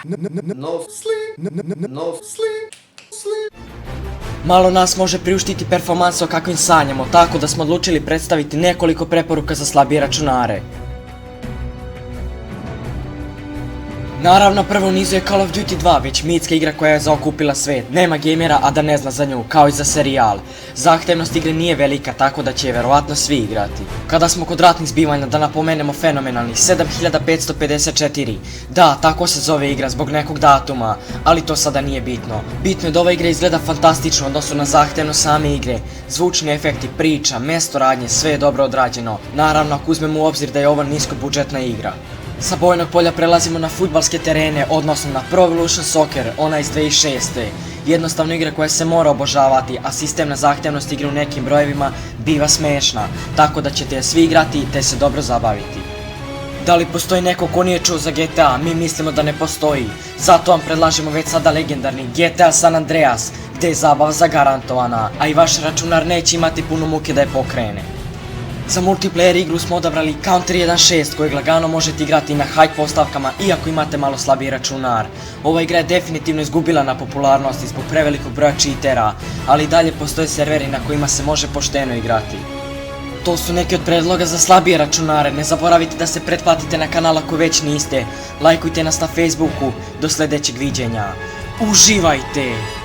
No sleep, no sleep, sleep. Malo nas može priuštiti performanse o kakvim sanjamo, tako da smo odlučili predstaviti nekoliko preporuka za slabije računare. Naravno, prvo u nizu je Call of Duty 2, već mitska igra koja je zaokupila svijet. Nema gamera, a da ne zna za nju, kao i za serijal. Zahtevnost igre nije velika, tako da će je verovatno svi igrati. Kada smo kod ratnih zbivanja, da napomenemo fenomenalnih 7554. Da, tako se zove igra zbog nekog datuma, ali to sada nije bitno. Bitno je da ova igra izgleda fantastično u odnosu na zahtevnost same igre. Zvučni efekti, priča, mesto radnje, sve je dobro odrađeno. Naravno, ako uzmemo u obzir da je ovo niskobudžetna igra. Sa bojnog polja prelazimo na fudbalske terene, odnosno na Pro Evolution Soccer, ona iz 2006. Jednostavno igra koja se mora obožavati, a sistemna zahtevnost igre u nekim brojevima biva smešna, tako da ćete je svi igrati te se dobro zabaviti. Da li postoji neko ko nije čuo za GTA? Mi mislimo da ne postoji. Zato vam predlažemo već sada legendarni GTA San Andreas, gdje je zabava zagarantovana, a i vaš računar neće imati puno muke da je pokrene. Za multiplayer igru smo odabrali Counter 1.6 kojeg lagano možete igrati na high postavkama iako imate malo slabiji računar. Ova igra je definitivno izgubila na popularnosti zbog prevelikog broja cheatera, ali i dalje postoje serveri na kojima se može pošteno igrati. To su neki od predloga za slabije računare, ne zaboravite da se pretplatite na kanal ako već niste, lajkujte nas na Facebooku, do sljedećeg viđenja. Uživajte!